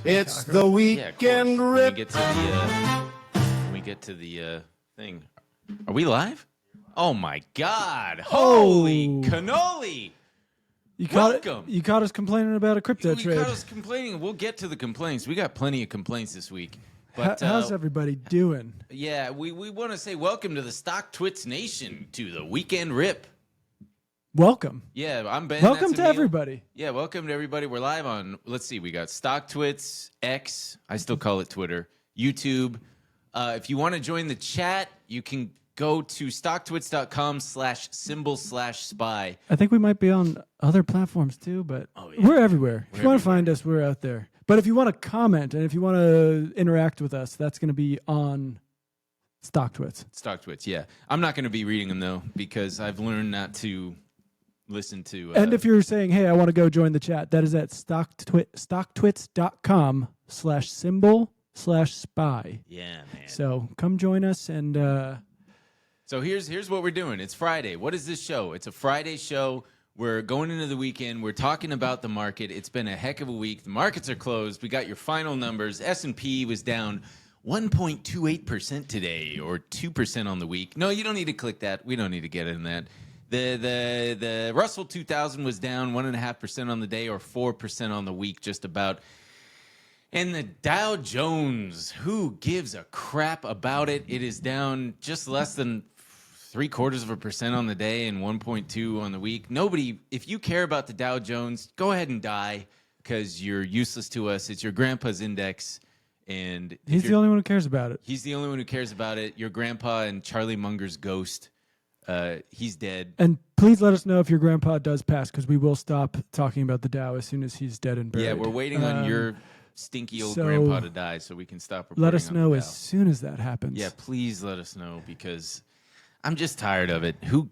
It's the weekend rip. When we get to the thing. Are we live? Oh my God! Holy cannoli! Welcome. You caught us complaining about a crypto trade. You caught us complaining. We'll get to the complaints. We got plenty of complaints this week. But how's everybody doing? Yeah, we want to say welcome to the Stock Twits Nation, to the weekend rip. Welcome. Yeah, I'm Ben. Welcome to everybody. Yeah, welcome to everybody. We're live on, let's see, we got Stock Twits, X, I still call it Twitter, YouTube. If you want to join the chat, you can go to stocktwits.com/symbol/spy. I think we might be on other platforms too, but we're everywhere. If you want to find us, we're out there. But if you want to comment and if you want to interact with us, that's going to be on Stock Twits. Stock Twits, yeah. I'm not going to be reading them, though, because I've learned not to listen to... and if you're saying, hey, I want to go join the chat, that is at stocktwits.com/symbol/spy. Yeah, man. So come join us and... So here's what we're doing. It's Friday. What is this show? It's a Friday show. We're going into the weekend. We're talking about the market. It's been a heck of a week. The markets are closed. We got your final numbers. S&P was down 1.28% today, or 2% on the week. No, you don't need to click that. We don't need to get in that. The Russell 2000 was down 1.5% on the day, or 4% on the week, just about. And the Dow Jones, who gives a crap about it? It is down just less than 0.75% on the day and 1.2 on the week. Nobody, if you care about the Dow Jones, go ahead and die, because you're useless to us. It's your grandpa's index. And he's the only one who cares about it. He's the only one who cares about it. Your grandpa and Charlie Munger's ghost. He's dead. And please let us know if your grandpa does pass, because we will stop talking about the Dow as soon as he's dead and buried. Yeah, we're waiting on your stinky old grandpa to die so we can stop reporting. Let us know as soon as that happens. Yeah, please let us know, because I'm just tired of it. God,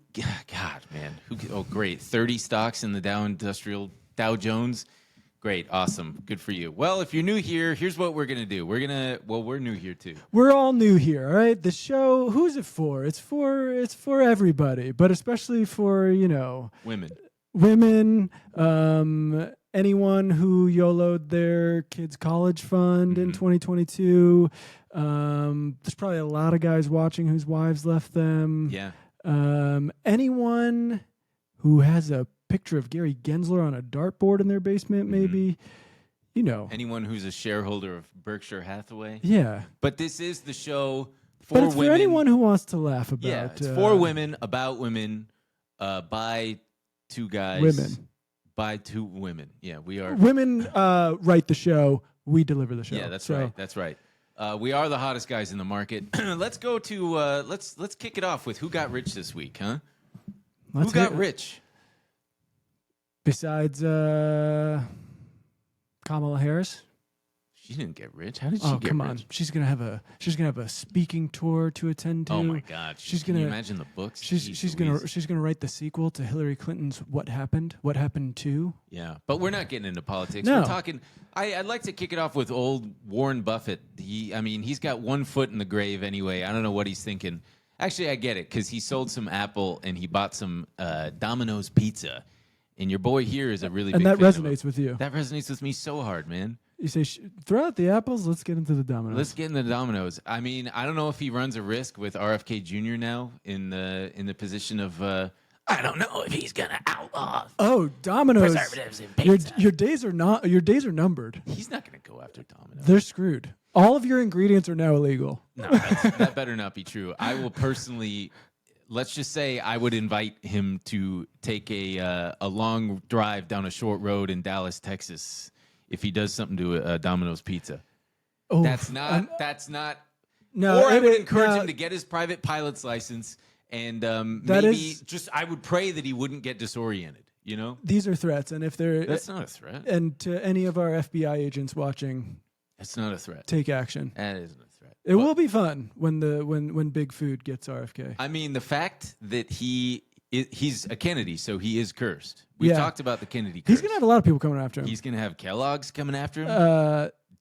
man. Oh, great. 30 stocks in the Dow Jones. Great. Awesome. Good for you. Well, if you're new here, here's what we're going to do. We're new here too. We're all new here, all right? The show, who's it for? It's for everybody, but especially for, women, anyone who YOLO'd their kids' college fund in 2022. There's probably a lot of guys watching whose wives left them. Yeah. Anyone who has a picture of Gary Gensler on a dartboard in their basement, maybe. Anyone who's a shareholder of Berkshire Hathaway. Yeah. But this is the show for women. But it's women. for anyone who wants to laugh about. Yeah, it's for women, about women, by two guys. Women. By two women. Yeah, we are. Women write the show. We deliver the show. Yeah, that's right. That's right. We are the hottest guys in the market. Let's go to let's kick it off with who got rich this week, huh? Who got rich? Besides Kamala Harris. She didn't get rich. How did she get rich? Oh, come on. She's gonna have a speaking tour to attend to. Oh my God. Can you imagine the books? She's gonna write the sequel to Hillary Clinton's What Happened? What Happened To? Yeah. But we're not getting into politics. No. We're talking I'd like to kick it off with old Warren Buffett. He's got one foot in the grave anyway. I don't know what he's thinking. Actually, I get it, because he sold some Apple and he bought some Domino's pizza. And your boy here is a really big fan. And that resonates with you. That resonates with me so hard, man. You say, throw out the apples, let's get into the Domino's. Let's get into the Domino's. I mean, I don't know if he runs a risk with RFK Jr. now in the position of, I don't know if he's going to outlaw Domino's. Preservatives and pizza. Your days are numbered. He's not going to go after Domino's. They're screwed. All of your ingredients are now illegal. No, that better not be true. I will personally... Let's just say I would invite him to take a long drive down a short road in Dallas, Texas, if he does something to Domino's Pizza. Oh, that's not. No, or I would encourage him to get his private pilot's license, and I would pray that he wouldn't get disoriented. These are threats, and if that's not a threat. And to any of our FBI agents watching, it's not a threat. Take action. That isn't a threat. It will be fun when Big Food gets RFK. I mean, the fact that he's a Kennedy, so he is cursed. We've talked about the Kennedy curse. He's going to have a lot of people coming after him. He's going to have Kellogg's coming after him,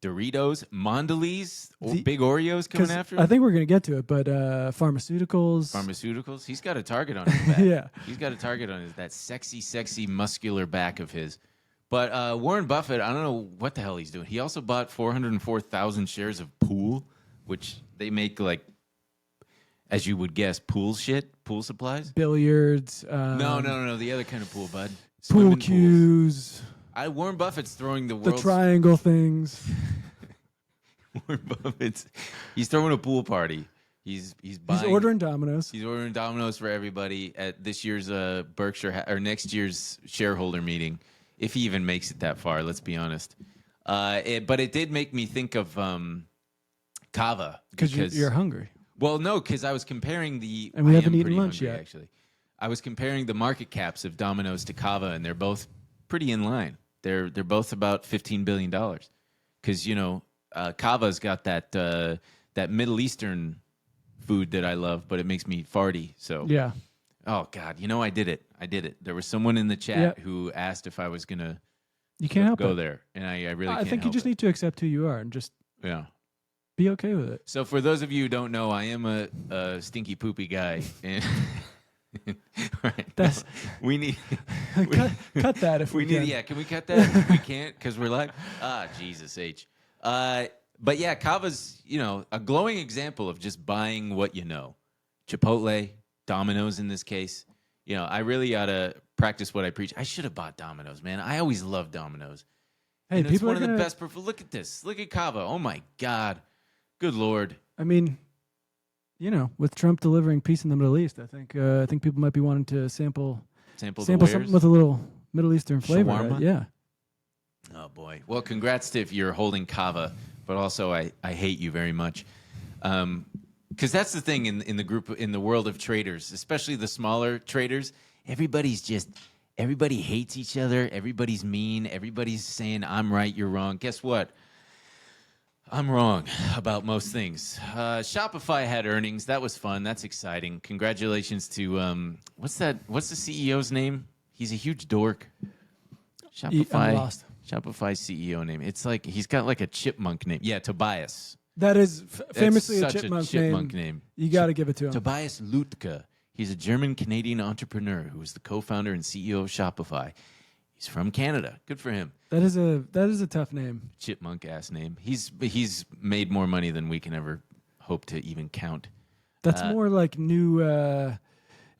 Doritos, Mondelez, Big Oreos coming after him. I think we're going to get to it, but Pharmaceuticals. He's got a target on his back. Yeah. He's got a target on that sexy, muscular back of his. But Warren Buffett, I don't know what the hell he's doing. He also bought 404,000 shares of Pool, which they make like, as you would guess, pool supplies. Billiards. No, the other kind of pool, bud. Pool Swimming cues. pools. Warren Buffett's throwing the The world's triangle things. Warren Buffett's he's throwing a pool party. He's buying. He's ordering Domino's. He's ordering Domino's for everybody at this year's Berkshire or next year's shareholder meeting, if he even makes it that far. Let's be honest. But it did make me think of Kava because you're hungry. Well, no, because I was comparing the. And we haven't eaten pretty lunch hungry, yet. Actually, I was comparing the market caps of Domino's to Kava, and they're both pretty in line. They're both about $15 billion. Because Kava's got that Middle Eastern food that I love, but it makes me farty. So yeah. Oh God, I did it. There was someone in the chat who asked if I was gonna. You can't help go it. there, and I really. I think you just need to accept who you are and just be okay with it. So for those of you who don't know, I am a stinky poopy guy, and right, we need cut that if we can. Yeah, can we cut that? If we can't because we're live. Jesus H. But yeah, Kava's a glowing example of just buying what you know. Chipotle, Domino's in this case. I really ought to practice what I preach. I should have bought Domino's, man. I always loved Domino's. Hey, it's one of the best. Look at this. Look at Kava. Oh my God. Good Lord. I mean, with Trump delivering peace in the Middle East, I think people might be wanting to sample something with a little Middle Eastern flavor. Right? Yeah. Oh boy. Well, congrats to if you're holding Kava, but also I hate you very much. Because that's the thing in the world of traders, especially the smaller traders. Everybody hates each other. Everybody's mean. Everybody's saying I'm right, you're wrong. Guess what? I'm wrong about most things. Shopify had earnings. That was fun. That's exciting. Congratulations to what's the CEO's name? He's a huge dork. I'm lost. Shopify CEO name. It's like he's got like a chipmunk name. Yeah, Tobias. That is famously That's a chipmunk name. You got to give it to him. Tobias Lütke. He's a German-Canadian entrepreneur who is the co-founder and CEO of Shopify. He's from Canada. Good for him. That is a tough name. Chipmunk-ass name. He's made more money than we can ever hope to even count. That's more like new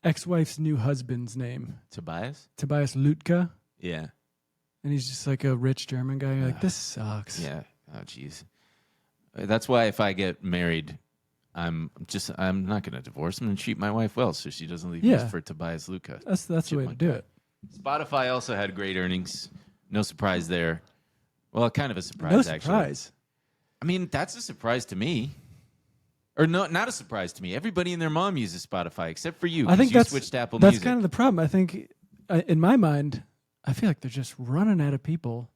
ex-wife's new husband's name. Tobias Lütke. Yeah. And he's just like a rich German guy. You're like, this sucks. Yeah. Oh, jeez. That's why if I get married, I'm not going to divorce. I'm going to treat my wife well so she doesn't leave me for Tobias Lütke. That's the way to do it. Spotify also had great earnings. No surprise there. Well, kind of a surprise, No actually. surprise. I mean, that's a surprise to me. Or no, not a surprise to me. Everybody and their mom uses Spotify except for you. I think you switched to Apple that's Music. kind of the problem. I think, in my mind, I feel like they're just running out of people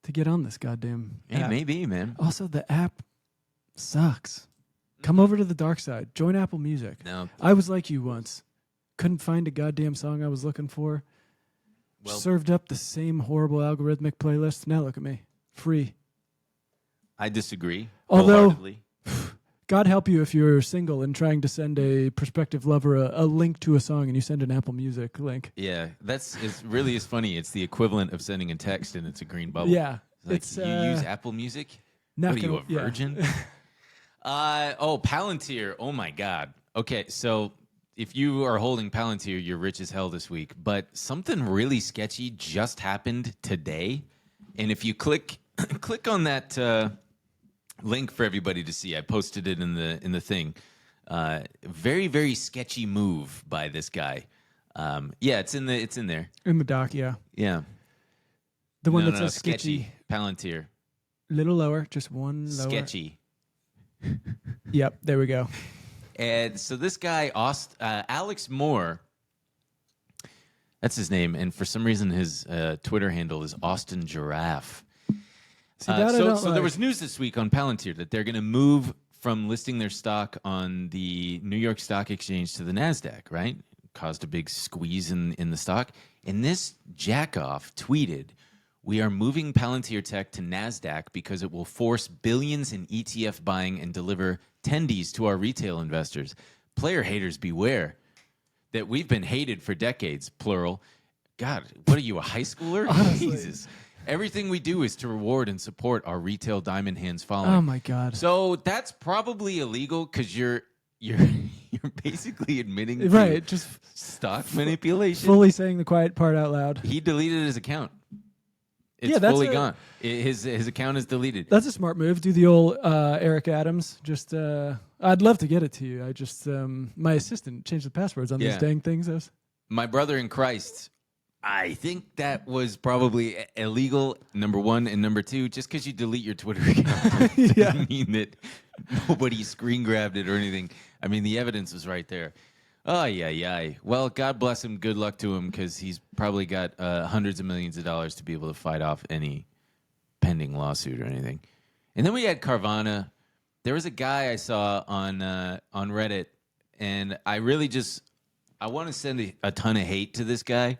to get on this goddamn app. Maybe, man. Also, the app sucks. Come over to the dark side. Join Apple Music. No. I was like you once. Couldn't find a goddamn song I was looking for. Well, served up the same horrible algorithmic playlist. Now look at me. Free. I disagree. Although, wholeheartedly. God help you if you're single and trying to send a prospective lover a link to a song and you send an Apple Music link. Yeah, it really is funny. It's the equivalent of sending a text and it's a green bubble. Yeah. It's you use Apple Music? What are you, a virgin? Palantir. Oh, my God. Okay, so if you are holding Palantir, you're rich as hell this week. But something really sketchy just happened today. And if you click on that link for everybody to see, I posted it in the thing. Very, very sketchy move by this guy. It's in there. In the doc, yeah. Yeah. The one that says sketchy. Palantir. Little lower, just one lower. Sketchy. Yep, there we go. And so this guy, Alex Moore, that's his name, and for some reason his Twitter handle is Austin Giraffe. So there was news this week on Palantir that they're going to move from listing their stock on the New York Stock Exchange to the NASDAQ, right? Caused a big squeeze in the stock. And this jackoff tweeted, "We are moving Palantir Tech to NASDAQ because it will force billions in ETF buying and deliver tendies to our retail investors. Player haters beware." That we've been hated for decades, plural. God, what are you, a high schooler? Honestly. Jesus. Everything we do is to reward and support our retail diamond hands following. Oh my God. So that's probably illegal because you're basically admitting Right, to just stock manipulation. fully saying the quiet part out loud. He deleted his account. It's Yeah, that's fully gone. His account is deleted. That's a smart move. Do the old Eric Adams. Just, I'd love to get it to you. I just, my assistant changed the passwords on these dang things. My brother in Christ, I think that was probably illegal, number one. And number two, just because you delete your Twitter account doesn't mean that nobody screen grabbed it or anything. I mean, the evidence was right there. Oh, yeah. Well, God bless him. Good luck to him because he's probably got hundreds of millions of dollars to be able to fight off any pending lawsuit or anything. And then we had Carvana. There was a guy I saw on Reddit, and I really I want to send a ton of hate to this guy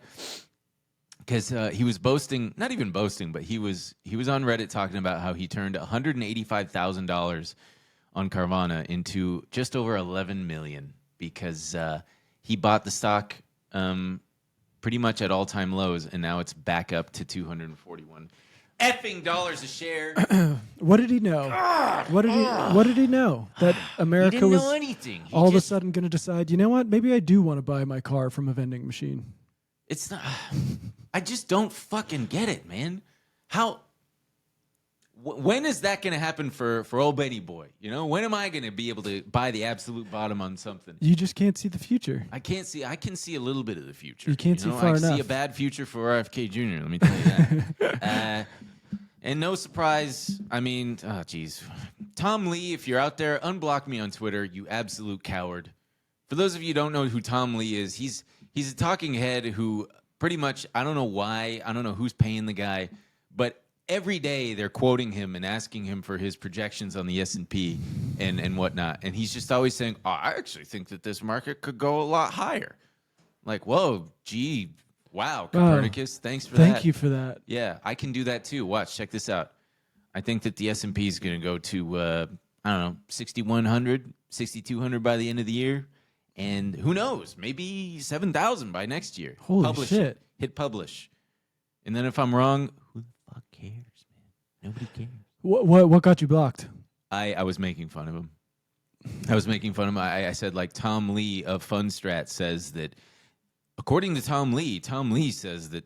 because he was boasting, not even boasting, but he was on Reddit talking about how he turned $185,000 on Carvana into just over $11 million. Because he bought the stock pretty much at all-time lows, and now it's back up to $241 effing dollars a share. What did he know? What did he know? That America he didn't was know anything. all of a sudden going to decide, you know what? Maybe I do want to buy my car from a vending machine. It's not. I just don't fucking get it, man. How? When is that going to happen for old Benny boy? You know, when am I going to be able to buy the absolute bottom on something? You just can't see the future. I can't see. I can see a little bit of the future. You can't see far enough. I see a bad future for RFK Jr. Let me tell you that. And no surprise. I mean, oh geez, Tom Lee. If you're out there, unblock me on Twitter. You absolute coward. For those of you who don't know who Tom Lee is, he's a talking head who pretty much. I don't know why. I don't know who's paying the guy, but every day they're quoting him and asking him for his projections on the S&P and whatnot. And he's just always saying, oh, I actually think that this market could go a lot higher. Like, whoa, gee, wow, Copernicus, thanks for that. Thank you for that. Yeah, I can do that too. Watch, check this out. I think that the S&P is going to go to, I don't know, 6,100, 6,200 by the end of the year. And who knows, maybe 7,000 by next year. Holy shit. Hit publish. And then if I'm wrong, who the fuck cares, man? Nobody cares. What got you blocked? I was making fun of him. I said, like, Tom Lee of Fundstrat says that, according to Tom Lee says that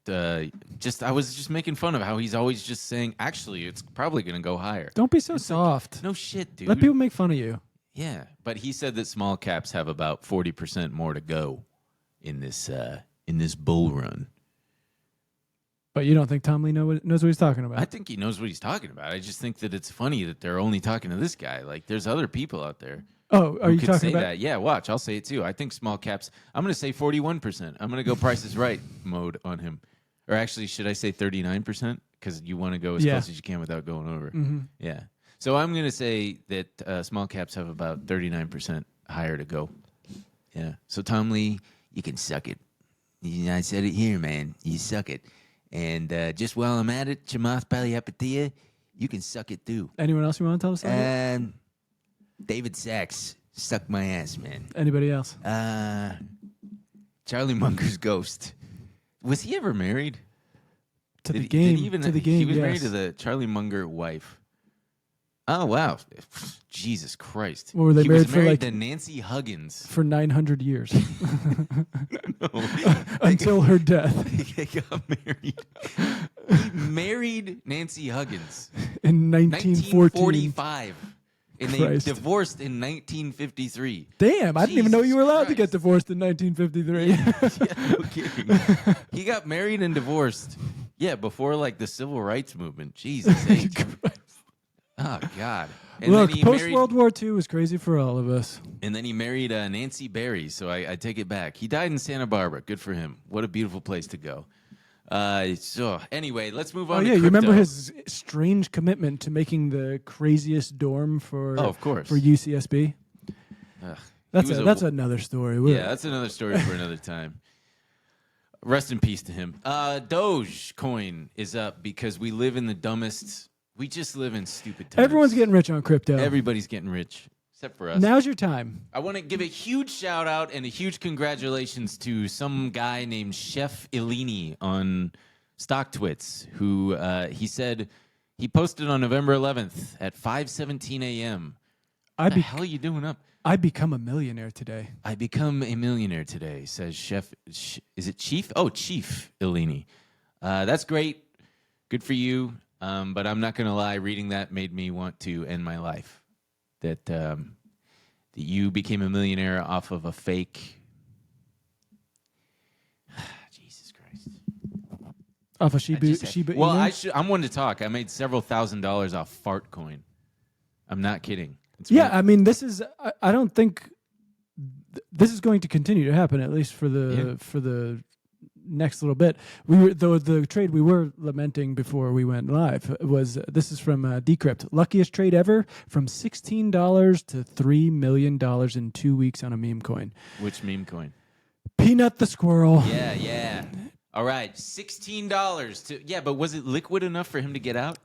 I was just making fun of how he's always just saying, actually, it's probably going to go higher. Don't be so soft. No shit, dude. Let people make fun of you. Yeah, but he said that small caps have about 40% more to go in this bull run. But you don't think Tom Lee knows what he's talking about? I think he knows what he's talking about. I just think that it's funny that they're only talking to this guy. Like, there's other people out there. Oh, are you could talking say about that? Yeah, watch. I'll say it too. I think small caps. I'm going to say 41%. I'm going to go Price is Right mode on him. Or actually, should I say 39%? Because you want to go as close as you can without going over. Mm-hmm. Yeah. So I'm going to say that small caps have about 39% higher to go. Yeah. So Tom Lee, you can suck it. I said it here, man. You suck it. And just while I'm at it, Chamath Palihapitiya, you can suck it too. Anyone else you want to tell us something? David Sachs, suck my ass, man. Anybody else? Charlie Munger's ghost. Was he ever married? To the game. He was married to the Charlie Munger wife. Oh, wow. Jesus Christ. Well, were they he married was for married like to Nancy Huggins. for 900 years. No. Until her death. They got married. He married Nancy Huggins In 1914. 1945. And Christ. they divorced in 1953. Damn, I didn't even know you were allowed to get Christ. divorced in 1953. Yeah, no kidding. He got married and divorced. Yeah, before like the civil rights movement. Jesus H. Oh, God. And Look, then he post-World War II was crazy for all of us. And then he married Nancy Berry, so I take it back. He died in Santa Barbara. Good for him. What a beautiful place to go. So anyway, let's move on to you crypto. remember his strange commitment to making the craziest dorm for of course. for UCSB? That's another story. Yeah, that's another story for another time. Rest in peace to him. Dogecoin is up because we live in the dumbest. We just live in stupid times. Everyone's getting rich on crypto. Everybody's getting rich. except for us. Now's your time. I want to give a huge shout out and a huge congratulations to some guy named Chef Illini on StockTwits, who he said he posted on November 11th at 5:17 a.m. What the hell are you doing up? I become a millionaire today. I become a millionaire today, says Chef. Is it Chief? Oh, Chief Illini. That's great. Good for you. But I'm not going to lie. Reading that made me want to end my life. That you became a millionaire off of a fake. Jesus Christ. Off of Shiba Inu? I'm one to talk. I made several $1,000s off fart coin. I'm not kidding. I mean, this is. I don't think this is going to continue to happen, at least for the next little bit. The trade we were lamenting before we went live was this is from Decrypt. Luckiest trade ever, from $16 to $3 million in 2 weeks on a meme coin. Which meme coin? Peanut the squirrel. Yeah. All right, $16 to but was it liquid enough for him to get out?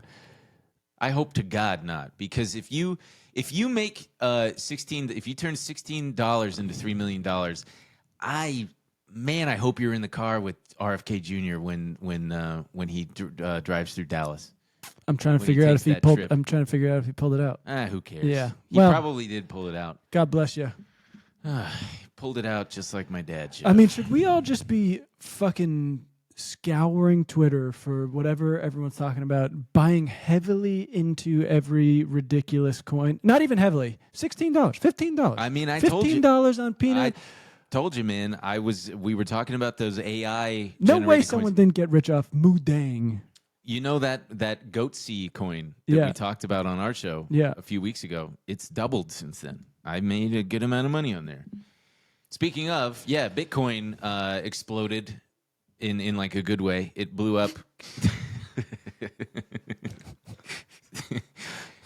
I hope to God not, because if you make if you turn $16 into $3 million, I hope you're in the car with RFK Jr. when he drives through Dallas. I'm trying to figure out if he pulled. I'm trying to figure out if he pulled it out. Who cares? Yeah, he probably did pull it out. God bless you. He pulled it out just like my dad should. I mean, should we all just be fucking scouring Twitter for whatever everyone's talking about, buying heavily into every ridiculous coin? Not even heavily. $16, $15. I mean, I told you $15 on peanut. Told you, man. We were talking about those AI. No way coins. someone didn't get rich off Moodang. You know that Goatsy coin that we talked about on our show a few weeks ago? It's doubled since then. I made a good amount of money on there. Speaking of, Bitcoin exploded in like a good way. It blew up.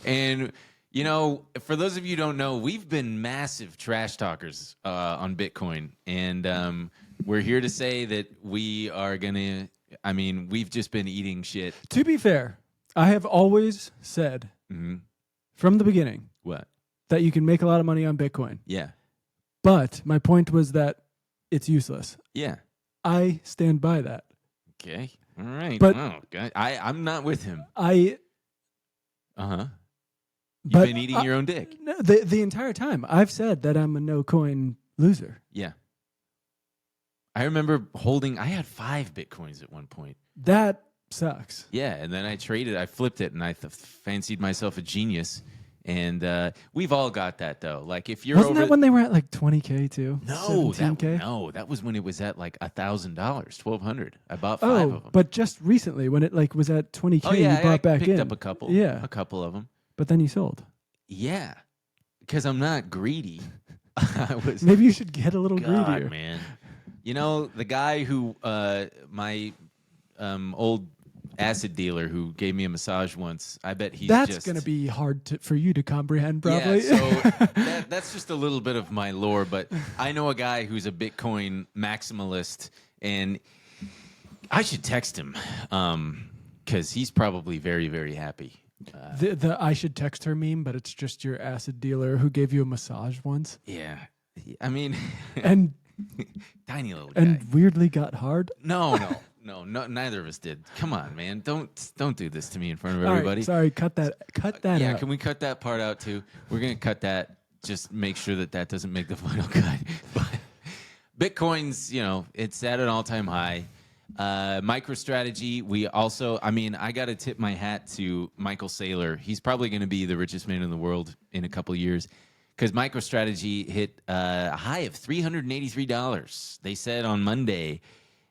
And you know, for those of you who don't know, we've been massive trash talkers on Bitcoin. And we're here to say that we are going to, we've just been eating shit. To be fair, I have always said from the beginning that you can make a lot of money on Bitcoin. Yeah. But my point was that it's useless. Yeah. I stand by that. Okay. All right. But I'm not with him. You've been eating your own dick. No, the entire time. I've said that I'm a no-coin loser. Yeah. I remember I had 5 Bitcoins at one point. That sucks. Yeah, and then I flipped it, and I fancied myself a genius. And we've all got that, though. Like, if you're Wasn't that when they were at like $20K too? No, that was when it was at like $1,000, $1,200. I bought 5 of them. But just recently, when it like was at $20K, you bought back in. I picked up a couple. Yeah, a couple of them. But then you sold. Yeah, because I'm not greedy. Maybe you should get a little greedier, man. You know, the guy who my old acid dealer who gave me a massage once. I bet that's going to be hard for you to comprehend, probably. Yeah, so that's just a little bit of my lore. But I know a guy who's a Bitcoin maximalist, and I should text him because he's probably very, very happy. The I should text her meme, but it's just your acid dealer who gave you a massage once. Yeah, I mean, and tiny little guy, and weirdly got hard. No, neither of us did. Come on, man, don't do this to me in front of everybody. Right, sorry, cut that out. Yeah, can we cut that part out too? We're gonna cut that. Just make sure that doesn't make the final cut. But Bitcoin's, it's at an all-time high. MicroStrategy, we also, I got to tip my hat to Michael Saylor. He's probably going to be the richest man in the world in a couple of years because MicroStrategy hit a high of $383. They said on Monday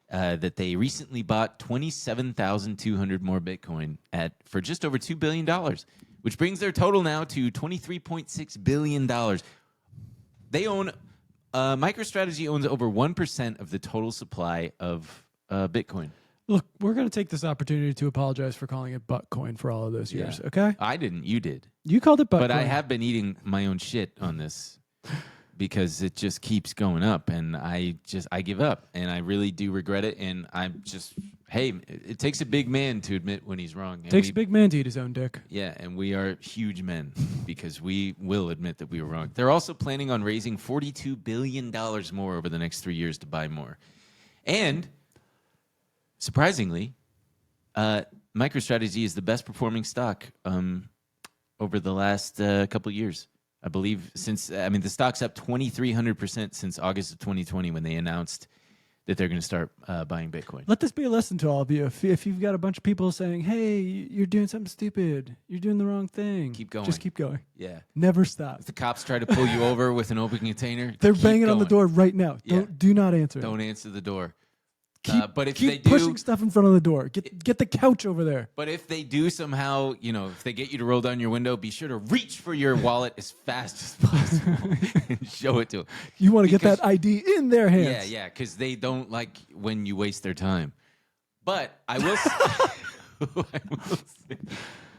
that they recently bought 27,200 more Bitcoin for just over $2 billion, which brings their total now to $23.6 billion. They own, MicroStrategy owns over 1% of the total supply of Bitcoin. Look, we're going to take this opportunity to apologize for calling it Buttcoin for all of those years, okay? I didn't. You did. You called it Buttcoin. But I have been eating my own shit on this because it just keeps going up, and I give up, and I really do regret it, and I'm just Hey, it takes a big man to admit when he's wrong. Takes a big man to eat his own dick. Yeah, and we are huge men because we will admit that we were wrong. They're also planning on raising $42 billion more over the next 3 years to buy more. And surprisingly, MicroStrategy is the best performing stock over the last couple of years. I believe the stock's up 2,300% since August of 2020 when they announced that they're going to start buying Bitcoin. Let this be a lesson to all of you. If you've got a bunch of people saying, hey, you're doing something stupid, you're doing the wrong thing. Keep going. Just keep going. Yeah. Never stop. If the cops try to pull you over with an open container, they're keep banging on the going. door right now. Yeah. Do not answer. Don't answer the door. Keep, but if keep they do, pushing stuff in front of the door. Get the couch over there. But if they do somehow, if they get you to roll down your window, be sure to reach for your wallet as fast as possible and show it to them. You want to get that ID in their hands. Yeah, because they don't like when you waste their time. But I will,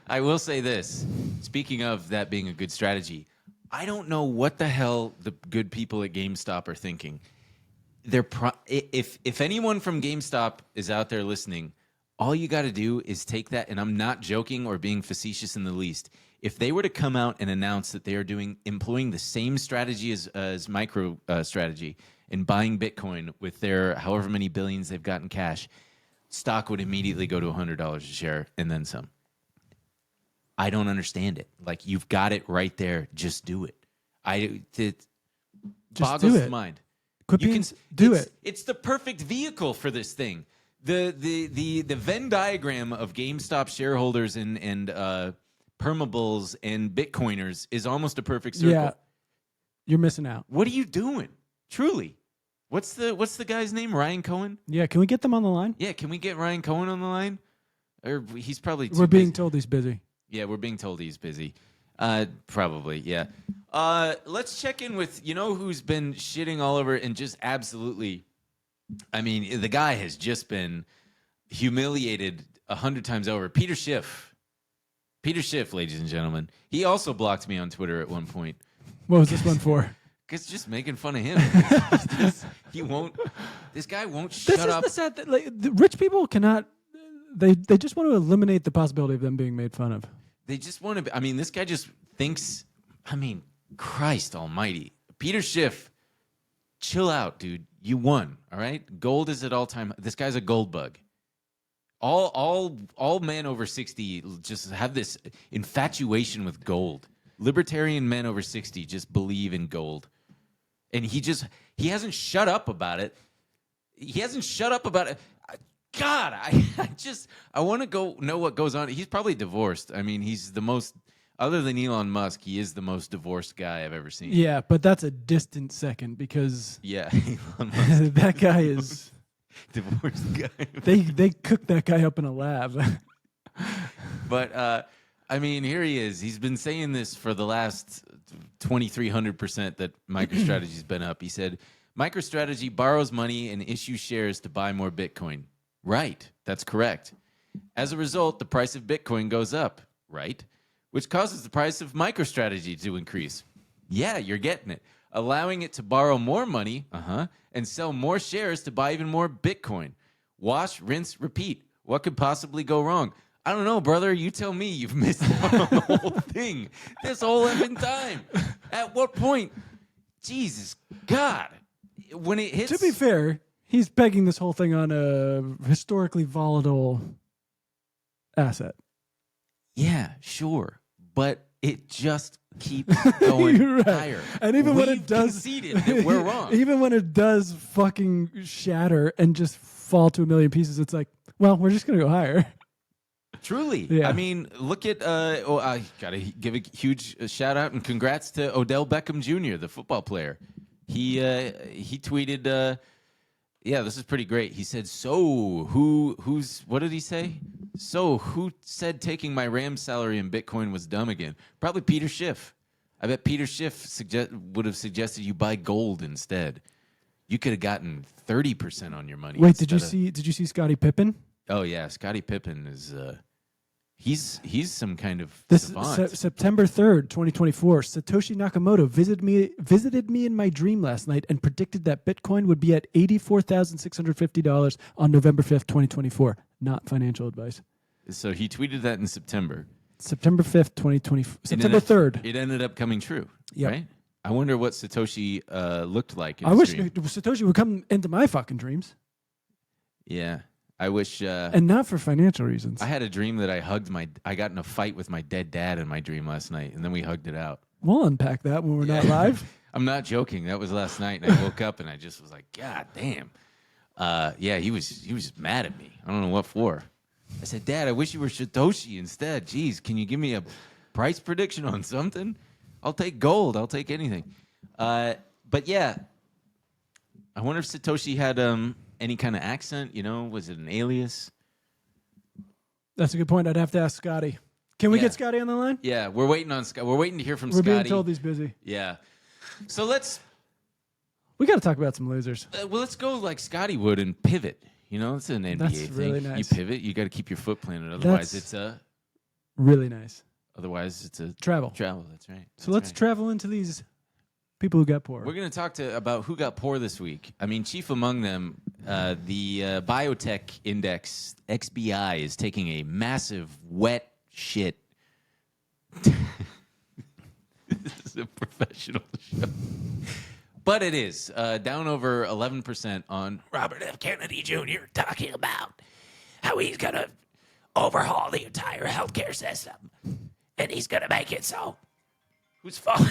I will say this. Speaking of that being a good strategy, I don't know what the hell the good people at GameStop are thinking. If anyone from GameStop is out there listening, all you got to do is take that, and I'm not joking or being facetious in the least. If they were to come out and announce that they are employing the same strategy as MicroStrategy and buying Bitcoin with their however many billions they've got in cash, stock would immediately go to $100 a share and then some. I don't understand it. Like, you've got it right there. Just do it. It boggles the mind. Do it. It's the perfect vehicle for this thing. The Venn diagram of GameStop shareholders and permabulls and Bitcoiners is almost a perfect circle. Yeah, you're missing out. What are you doing? Truly, what's the guy's name? Ryan Cohen? Yeah, can we get them on the line? Yeah, can we get Ryan Cohen on the line? Or he's probably too We're being busy. told he's busy. Yeah, we're being told he's busy. Probably, yeah. Let's check in with, who's been shitting all over and just absolutely, the guy has just been humiliated 100 times over. Peter Schiff, ladies and gentlemen. He also blocked me on Twitter at one point. What was this one for? Because just making fun of him. This guy won't This shut is up. the sad thing. Like, the rich people cannot, they just want to eliminate the possibility of them being made fun of. They just want to, this guy just thinks, Christ almighty. Peter Schiff, chill out, dude. You won, all right? Gold is at all time. This guy's a gold bug. All men over 60 just have this infatuation with gold. Libertarian men over 60 just believe in gold. And he hasn't shut up about it. God, I want to go know what goes on. He's probably divorced. He's the most, other than Elon Musk, he is the most divorced guy I've ever seen. Yeah, but that's a distant second because Yeah, Elon Musk, that guy is divorced guy. they cooked that guy up in a lab. But here he is. He's been saying this for the last 2,300% that MicroStrategy's been up. He said, MicroStrategy borrows money and issues shares to buy more Bitcoin. Right, that's correct. As a result, the price of Bitcoin goes up, right? Which causes the price of MicroStrategy to increase. Yeah, you're getting it. Allowing it to borrow more money, and sell more shares to buy even more Bitcoin. Wash, rinse, repeat. What could possibly go wrong? I don't know, brother. You tell me. You've missed out on the whole thing this whole effing time. At what point? Jesus God. When it hits... To be fair, he's pegging this whole thing on a historically volatile asset. Yeah, sure. But it just keeps going Right. higher. And even when We've it does... conceded that we're wrong. Even when it does fucking shatter and just fall to a million pieces, it's like, well, we're just going to go higher. Truly. Yeah. Look at, I got to give a huge shout out and congrats to Odell Beckham Jr., the football player. He tweeted, this is pretty great. He said, what did he say? So who said taking my Rams salary in Bitcoin was dumb again? Probably Peter Schiff. I bet Peter Schiff would have suggested you buy gold instead. You could have gotten 30% on your money. Wait, did you see Scottie Pippen? Oh yeah, Scottie Pippen is He's some kind of This savant. September 3rd, 2024. Satoshi Nakamoto visited me in my dream last night and predicted that Bitcoin would be at $84,650 on November 5th, 2024. Not financial advice. So he tweeted that in September. September 5th, 2024. September 3rd. It ended up coming true, Yep. right? I wonder what Satoshi looked like in I his wish dream. Satoshi would come into my fucking dreams. Yeah. I wish... and not for financial reasons. I had a dream that I got in a fight with my dead dad in my dream last night, and then we hugged it out. We'll unpack that when we're not live. I'm not joking. That was last night, and I woke up and I just was like, God damn. Yeah, he was just mad at me. I don't know what for. I said, Dad, I wish you were Satoshi instead. Jeez, can you give me a price prediction on something? I'll take gold. I'll take anything. But yeah, I wonder if Satoshi had any kind of accent. Was it an alias? That's a good point. I'd have to ask Scotty. Can we get Scotty on the line? Yeah, we're waiting on Scott. We're waiting to hear from We're Scotty. being told he's busy. Yeah. So we got to talk about some losers. let's go like Scotty would and pivot. It's an NBA That's thing. really nice. You pivot. You got to keep your foot planted. Otherwise, it's a really nice. Otherwise, it's a travel. That's right. So let's travel into these people who got poor. We're going to talk about who got poor this week. I mean, chief among them, the Biotech index XBI is taking a massive wet shit. This is a professional show. But it is down over 11% on Robert F. Kennedy Jr. talking about how he's going to overhaul the entire healthcare system. And he's going to make it so. Whose fault?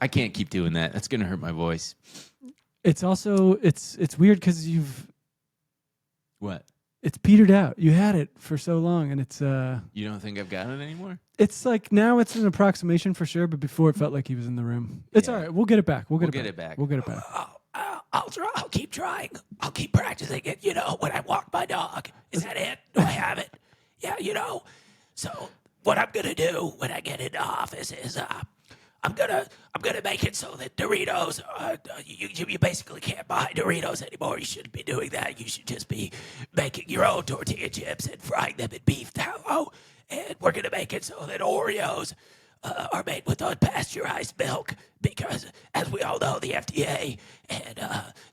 I can't keep doing that. That's going to hurt my voice. It's also, it's weird because What? It's petered out. You had it for so long, and it's You don't think I've got it anymore? It's like now it's an approximation for sure, but before it felt like he was in the room. It's all right. We'll get it back. We'll get it back. We'll get it back. I'll try. I'll keep trying. I'll keep practicing it. When I walk my dog. Is that it? Do I have it? Yeah. So what I'm gonna do when I get into office is I'm gonna make it so that Doritos, you basically can't buy Doritos anymore. You shouldn't be doing that. You should just be making your own tortilla chips and frying them in beef tallow. And we're gonna make it so that Oreos are made with unpasteurized milk because, as we all know, the FDA and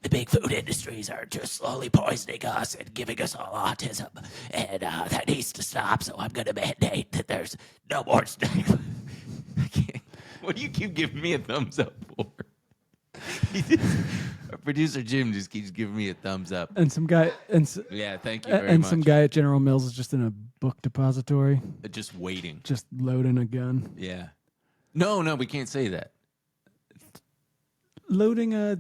the big food industries are just slowly poisoning us and giving us all autism, and that needs to stop. So I'm gonna mandate that there's no more snack. I can't. What do you keep giving me a thumbs up for? Our producer Jim just keeps giving me a thumbs up. And some guy, yeah, thank you very much. And some guy at General Mills is just in a book depository, just waiting, just loading a gun. Yeah. No, we can't say that. Loading up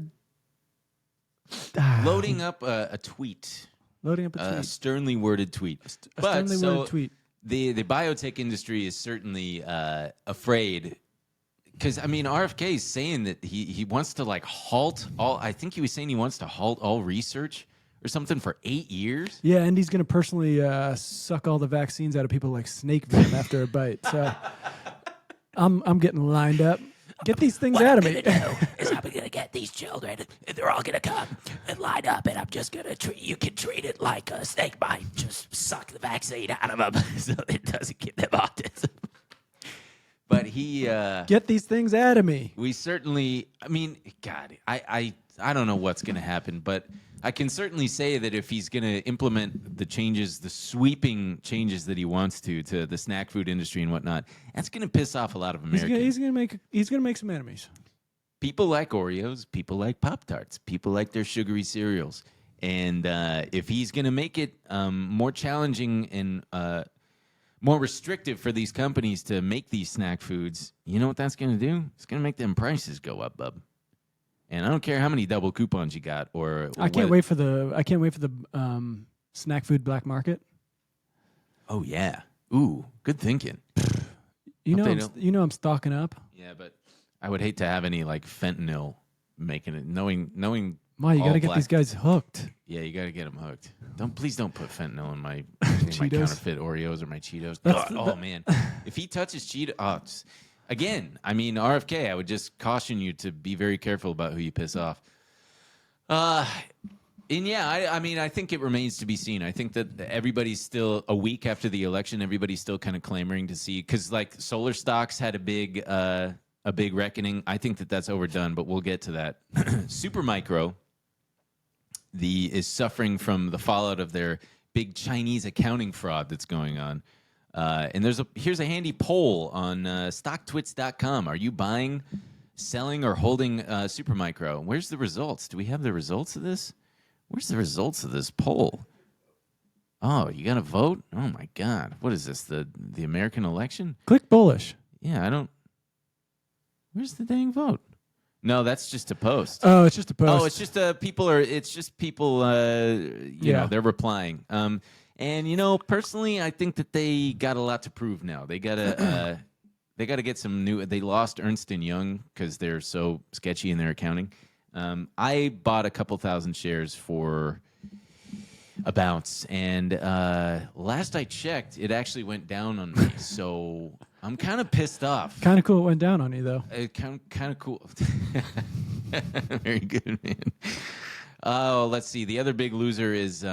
a tweet. Loading up a tweet. A sternly worded tweet. Worded tweet. The biotech industry is certainly afraid. Because, RFK is saying that he wants to, halt all... I think he was saying he wants to halt all research or something for 8 years. Yeah, and he's going to personally suck all the vaccines out of people like snake venom after a bite. So I'm getting lined up. Get these things out of me. What I'm going to do is I'm going to get these children, and they're all going to come and line up, and I'm just going to treat... You can treat it like a snake bite. Just suck the vaccine out of them so it doesn't give them autism. But he... Get these things out of me. We certainly... God, I don't know what's going to happen, but I can certainly say that if he's going to implement the changes, the sweeping changes that he wants to the snack food industry and whatnot, that's going to piss off a lot of Americans. He's going to make some enemies. People like Oreos. People like Pop-Tarts. People like their sugary cereals. And if he's going to make it more challenging and... more restrictive for these companies to make these snack foods, you know what that's going to do? It's going to make them prices go up, bub. And I don't care how many double coupons you got, or I can't wait for the snack food black market. Oh yeah, ooh, good thinking. You know I'm stocking up. Yeah, but I would hate to have any fentanyl making it. Knowing. Why you got to get these guys hooked? Yeah, you got to get them hooked. Please don't put fentanyl in my counterfeit Oreos or my Cheetos. Man, if he touches Cheetos, again, RFK, I would just caution you to be very careful about who you piss off. And yeah, I mean, I think it remains to be seen. I think that everybody's still a week after the election. Everybody's still kind of clamoring to see, because like solar stocks had a big reckoning. I think that that's overdone, but we'll get to that. Supermicro is suffering from the fallout of their big Chinese accounting fraud that's going on. And here's a handy poll on stocktwits.com. Are you buying, selling, or holding Supermicro? Where's the results? Do we have the results of this? Where's the results of this poll? Oh, you got to vote? Oh, my God. What is this, the American election? Click bullish. Yeah, I don't... Where's the dang vote? No, that's just a post. Oh, it's just a post. Oh, it's just people, you know, they're replying. And, you know, personally, I think that they got a lot to prove now. They got to get some new... They lost Ernst & Young because they're so sketchy in their accounting. I bought a couple thousand shares for a bounce, and last I checked, it actually went down on me. So I'm kind of pissed off. Kind of cool it went down on you, though. Kind of cool. Very good, man. Oh, let's see. The other big loser is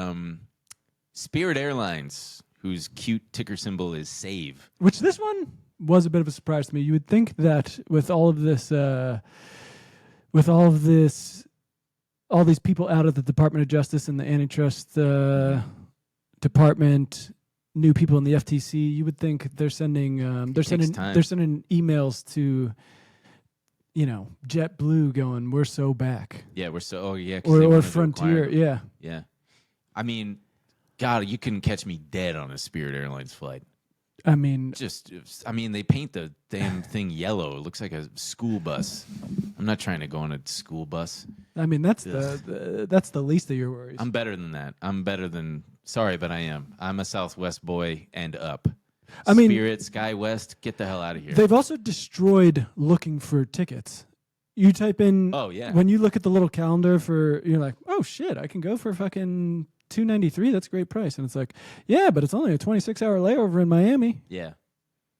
Spirit Airlines, whose cute ticker symbol is SAVE. Which this one was a bit of a surprise to me. You would think that with all these people out of the Department of Justice and the Antitrust Department, new people in the FTC, you would think they're sending emails to, you know, JetBlue going, "We're so back." Yeah, we're so. Oh yeah, or Frontier. Yeah. Yeah. I mean, God, you couldn't catch me dead on a Spirit Airlines flight. I mean, they paint the damn thing yellow. It looks like a school bus. I'm not trying to go on a school bus. I mean, that's the least of your worries. I'm better than that. Sorry, but I am. I'm a Southwest boy and up. I mean, Spirit, SkyWest, get the hell out of here. They've also destroyed looking for tickets. You type in, when you look at the little calendar you're like, oh shit, I can go for fucking $293. That's a great price. And it's like, yeah, but it's only a 26-hour layover in Miami. Yeah.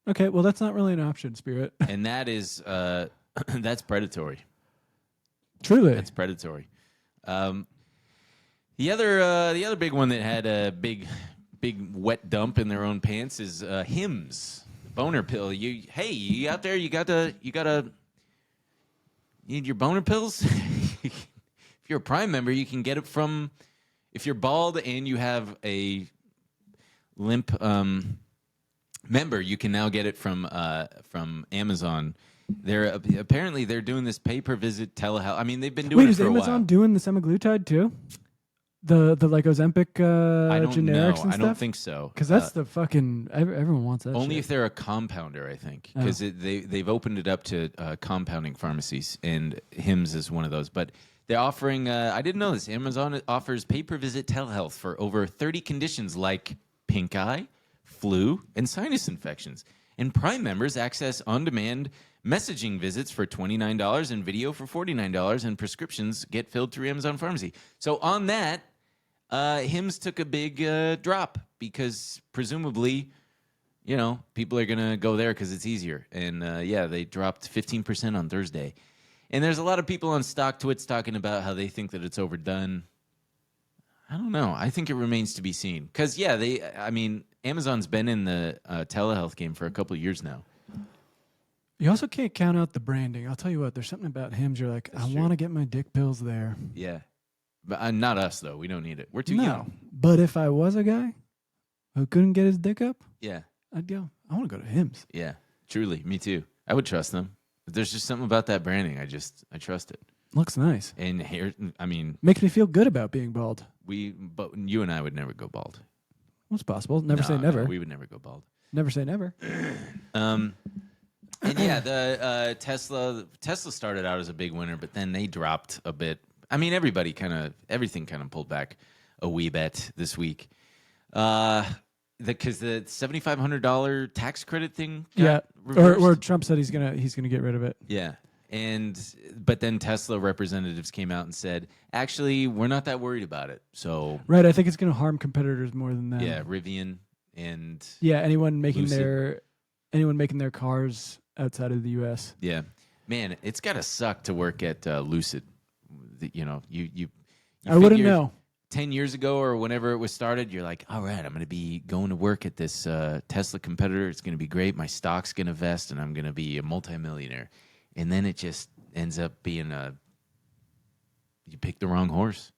Okay, well, that's not really an option, Spirit. And that is, that's predatory. Truly. That's predatory. The other big one that had a big wet dump in their own pants is Hims, boner pill. You out there? You need your boner pills? If you're a Prime member, you can get it from. If you're bald and you have a limp member, you can now get it from Amazon. Apparently they're doing this pay-per-visit telehealth. I mean, they've been doing it for a while. Wait, is Amazon doing the semaglutide too? The like Ozempic generics and stuff? I don't think so. Because that's the fucking... Everyone wants that only shit. if they're a compounder, I think. Because they've opened it up to compounding pharmacies, and Hims is one of those. But they're offering... I didn't know this. Amazon offers pay-per-visit telehealth for over 30 conditions like pink eye, flu, and sinus infections. And Prime members access on-demand messaging visits for $29 and video for $49, and prescriptions get filled through Amazon Pharmacy. So on that... Hims took a big drop because presumably, you know, people are going to go there because it's easier. And, they dropped 15% on Thursday. And there's a lot of people on StockTwits talking about how they think that it's overdone. I don't know. I think it remains to be seen. Because, Amazon's been in the telehealth game for a couple of years now. You also can't count out the branding. I'll tell you what, there's something about Hims. You're like, I want to get my dick pills there. Yeah. But not us, though. We don't need it. We're too young. But if I was a guy who couldn't get his dick up, yeah, I'd go, I want to go to Hims. Yeah, truly. Me too. I would trust them. But there's just something about that branding. I trust it. Looks nice. And here, makes me feel good about being bald. But you and I would never go bald. What's possible? Never say never. No, we would never go bald. Never say never. And yeah, the Tesla started out as a big winner, but then they dropped a bit. I mean, everything kind of pulled back a wee bit this week. Because the $7,500 tax credit thing got reversed. Or Trump said he's gonna get rid of it. Yeah. But then Tesla representatives came out and said, actually, we're not that worried about it. So right, I think it's going to harm competitors more than that. Yeah, Rivian and anyone making Lucid. their cars outside of the U.S. Yeah, man, it's got to suck to work at Lucid. You I wouldn't know. 10 years ago or whenever it was started, you're like, all right, I'm going to be going to work at this Tesla competitor. It's going to be great. My stock's going to vest, and I'm going to be a multimillionaire. And then it just ends up being you picked the wrong horse.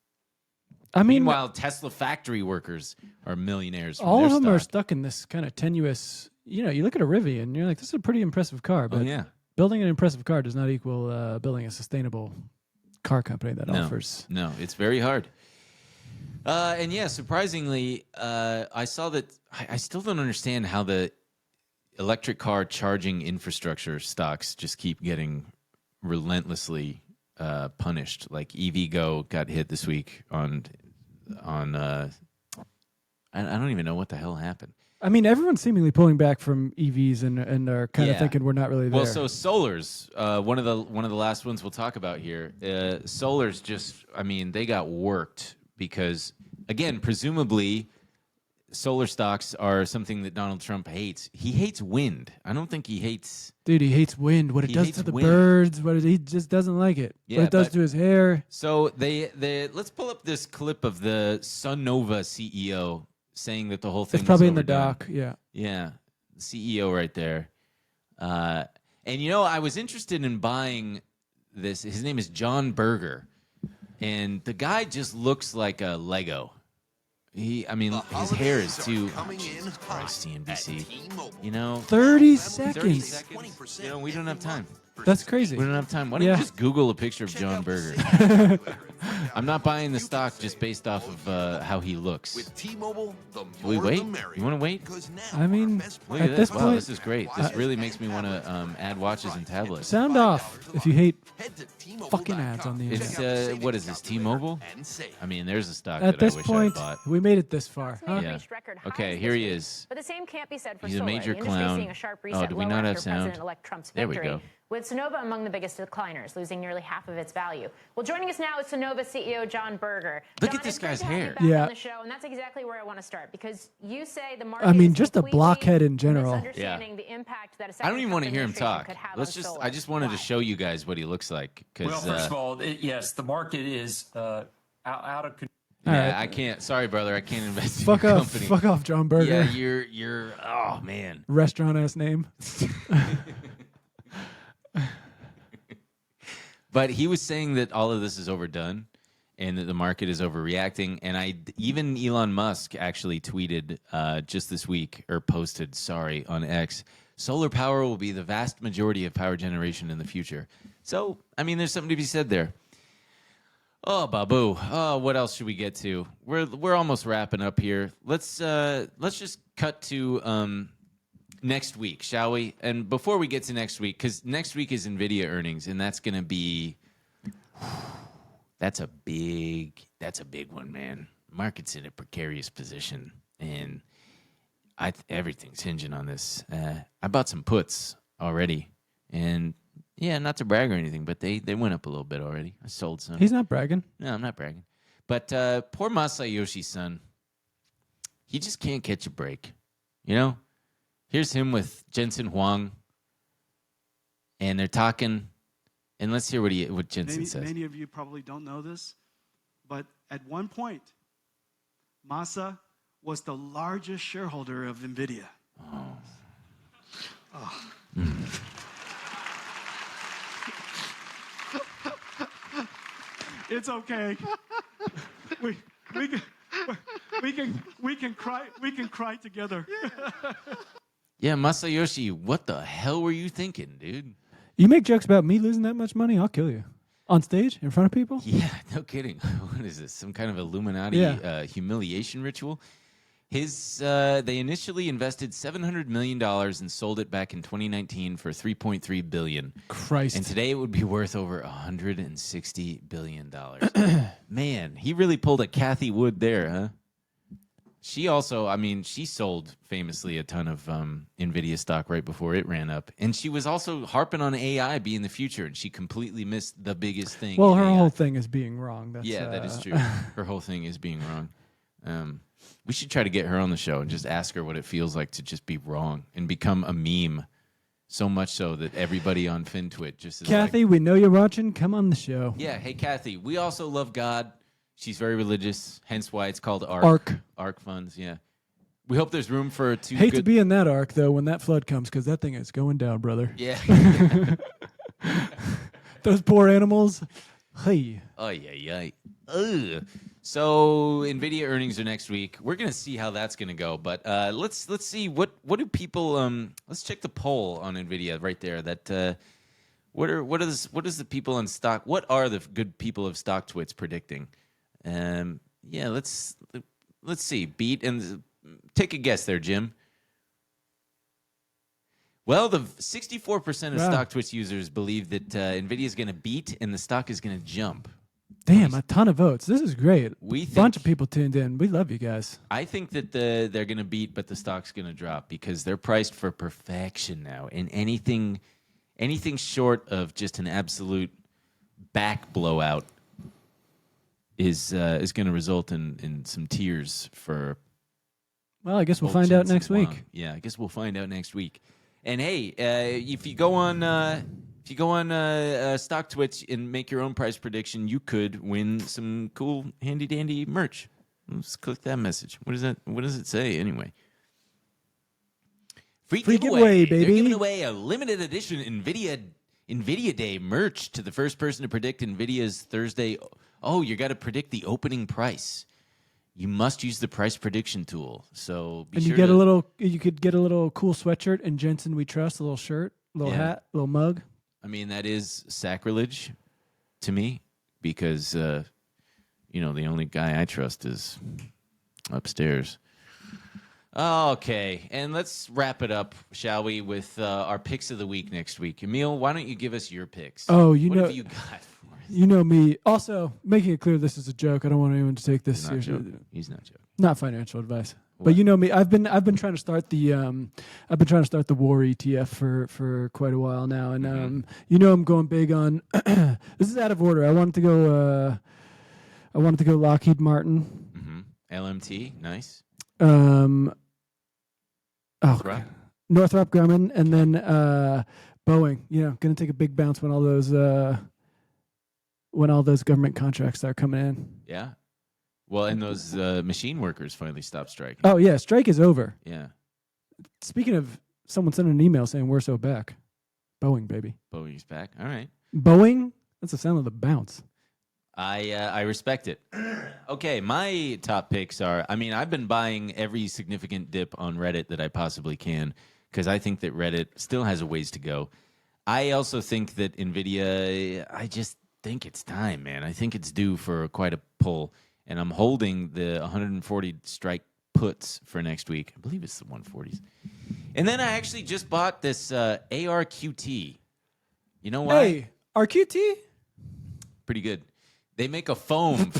I mean, meanwhile, Tesla factory workers are millionaires. From all their of them stock. are stuck in this kind of tenuous. You look at a Rivian, and you're like, this is a pretty impressive car, but building an impressive car does not equal building a sustainable car company that offers. No, it's very hard. And yeah, surprisingly, I saw that I still don't understand how the electric car charging infrastructure stocks just keep getting relentlessly punished. Like EVgo got hit this week on I don't even know what the hell happened. I mean, everyone's seemingly pulling back from EVs and are kind of thinking we're not really there. Well, so solars, one of the last ones we'll talk about here. Solars they got worked because, again, presumably solar stocks are something that Donald Trump hates. He hates wind. I don't think he hates... Dude, he hates wind. What it does to the birds. He just doesn't like it. Yeah, what it does to his hair. So let's pull up this clip of the SunNova CEO saying that the whole thing It's probably was in the overdone. doc, yeah. Yeah, the CEO right there. And, I was interested in buying this. His name is John Berger. And the guy just looks like a Lego. His hair is too... Oh, Jesus Christ, CNBC. 30 30 seconds. seconds. We don't have time. That's crazy. We don't have time. Why don't you just Google a picture of John Berger? I'm not buying the stock just based off of how he looks. With T-Mobile, the Can we more wait? the merrier. You want to wait? I mean, Look at this wow, point, this is great. This really makes me want to add watches and tablets. sound off if you hate Head to T-Mobile.com. fucking ads on the It's internet. what is this? T-Mobile? And save. There's a stock At that I this wish point, I bought. we made it this far. Huh? Yeah. Reached record Okay, highs here this he week. is. But the same can't be said for He's a solar. major The industry clown. seeing a sharp Oh, reset do we lower not have after sound? President-elect Trump's There we victory. go. With Sonova among the biggest decliners, losing nearly half of its value. Well, joining us now is Sonova CEO John Berger. Look John, at this it's great guy's to have you hair. back Yeah. on the show, and that's exactly where I want to start because you say the market I mean, is just a completely blockhead in general. misunderstanding the impact that a I don't even want to hear him talk. could have Let's on just. solar. I just wanted to Why? show you guys what he looks like. Well, first of all, yes, the market is out of control. Yeah, right. I can't. Sorry, brother. I can't invest in Fuck your off. company. Fuck off, John Berger. Yeah, you're. Oh man. Restaurant ass name. But he was saying that all of this is overdone and that the market is overreacting. And even Elon Musk actually tweeted just this week or posted, on X, solar power will be the vast majority of power generation in the future. So, there's something to be said there. Oh, Babu. Oh, what else should we get to? We're almost wrapping up here. Let's just cut to next week, shall we? And before we get to next week, because next week is Nvidia earnings, and that's going to be that's a big one, man. Market's in a precarious position, and everything's hinging on this. I bought some puts already, and yeah, not to brag or anything, but they went up a little bit already. I sold some. He's not bragging. No, I'm not bragging. But poor Masayoshi's son, he just can't catch a break. Here's him with Jensen Huang, and they're talking. And let's hear what Jensen says. Many of you probably don't know this, but at one point, Masa was the largest shareholder of Nvidia. It's okay. We can cry together. Yeah, Masayoshi, what the hell were you thinking, dude? You make jokes about me losing that much money, I'll kill you. On stage, in front of people? Yeah, no kidding. What is this? Some kind of Illuminati humiliation ritual? They initially invested $700 million and sold it back in 2019 for $3.3 billion. Christ. And today it would be worth over $160 billion. Man, he really pulled a Kathy Wood there, huh? She also, she sold famously a ton of Nvidia stock right before it ran up. And she was also harping on AI being the future, and she completely missed the biggest thing. Well, in her AI. whole thing is being wrong. That's, That is true. Her whole thing is being wrong. We should try to get her on the show and just ask her what it feels like to just be wrong and become a meme. So much so that everybody on FinTwit just is Kathy, we know you're watching. Come on the show. yeah, hey, Kathy, we also love God. She's very religious, hence why it's called ARK. ARK. ARK funds, yeah. We hope there's room for two Hate good... to be in that ARK, though, when that flood comes, because that thing is going down, brother. Yeah. Those poor animals. Hey. Oh, yeah. Ugh. So Nvidia earnings are next week. We're gonna see how that's gonna go. But let's see what do people let's check the poll on Nvidia right there. That what is the people on stock? What are the good people of StockTwits predicting? Yeah, let's see. Beat and take a guess there, Jim. Well, the 64% of StockTwits users believe that Nvidia is going to beat and the stock is going to jump. Damn, a ton of votes. This is great. Bunch of people tuned in. We love you guys. I think that they're going to beat, but the stock's going to drop because they're priced for perfection now. And anything short of just an absolute back blowout is going to result in some tears for. Well, I guess we'll find out next week. Yeah, I guess we'll find out next week. And hey, if you go on StockTwits and make your own price prediction, you could win some cool handy dandy merch. Let's click that message. What does it say anyway? Free giveaway, baby! They're giving away a limited edition Nvidia Day merch to the first person to predict Nvidia's Thursday. Oh, you got to predict the opening price. You must use the price prediction tool. So be and sure you get to, you could get a little cool sweatshirt and Jensen We Trust, a little shirt, a little hat, a little mug. I mean, that is sacrilege to me because the only guy I trust is upstairs. Okay, and let's wrap it up, shall we, with our picks of the week next week. Emil, why don't you give us your picks? Oh, what have you got for us? You know me. Also, making it clear this is a joke. I don't want anyone to take this seriously. He's not joking. Not financial advice. What? But you know me. I've been trying to start the war ETF for quite a while now, and I'm going big on. This is out of order. I wanted to go Lockheed Martin. LMT, nice. Northrop Grumman, and then Boeing. Going to take a big bounce when all those government contracts start coming in. Yeah. Well, and those machine workers finally stopped striking. Oh, yeah. Strike is over. Yeah. Speaking of, someone sent an email saying we're so back. Boeing, baby. Boeing's back. All right. Boeing? That's the sound of the bounce. I respect it. Okay, my top picks are, I've been buying every significant dip on Reddit that I possibly can because I think that Reddit still has a ways to go. I also think that NVIDIA, I just think it's time, man. I think it's due for quite a pull, and I'm holding the 140 strike puts for next week. I believe it's the 140s. And then I actually just bought this ARQT. You know why? Hey, RQT? Pretty good. They make a foam.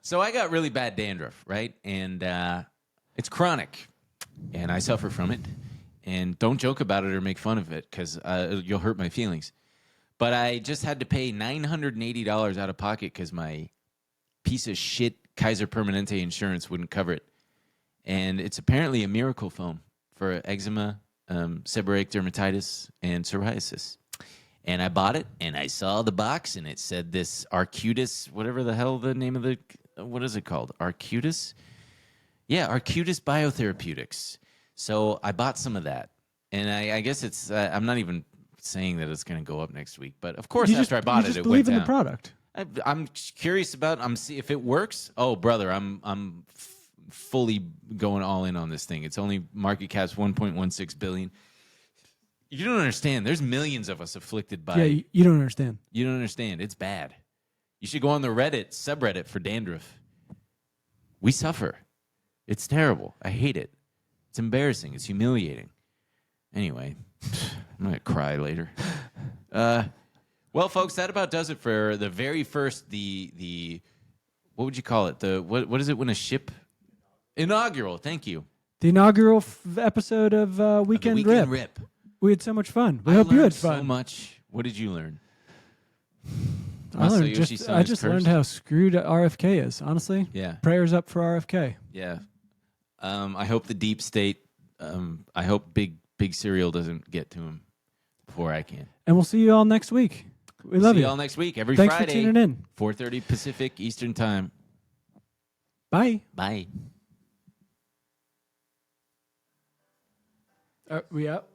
So I got really bad dandruff, right? And it's chronic, and I suffer from it. And don't joke about it or make fun of it because you'll hurt my feelings. But I just had to pay $980 out of pocket because my piece of shit Kaiser Permanente insurance wouldn't cover it. And it's apparently a miracle foam for eczema, seborrheic dermatitis, and psoriasis. And I bought it, and I saw the box, and it said this Arcutis, whatever the hell the name of the, what is it called? Arcutis? Yeah, Arcutis Biotherapeutics. So I bought some of that. And I guess it's, I'm not even saying that it's going to go up next week. But, of course, after I bought it, it went down. You just believe in the product. I'm curious about, see if it works. Oh, brother, I'm fully going all in on this thing. It's only market cap's $1.16 billion. You don't understand. There's millions of us afflicted by. Yeah, you don't understand. You don't understand. It's bad. You should go on the Reddit subreddit for dandruff. We suffer. It's terrible. I hate it. It's embarrassing. It's humiliating. Anyway, I'm gonna cry later. Well, folks, that about does it for the very first the what would you call it? The what is it when a ship inaugural? Thank you. The inaugural episode of Weekend Rip. We had so much fun. We hope you had fun. So much. What did you learn? I just learned how screwed RFK is. Honestly, yeah. Prayers up for RFK. Yeah. I hope the deep state. I hope big cereal doesn't get to him before I can. And we'll see you all next week. We love See you. y'all next week. Every Thanks Friday. for tuning in. 4:30 Pacific Eastern Time. Bye. Bye. Are we out?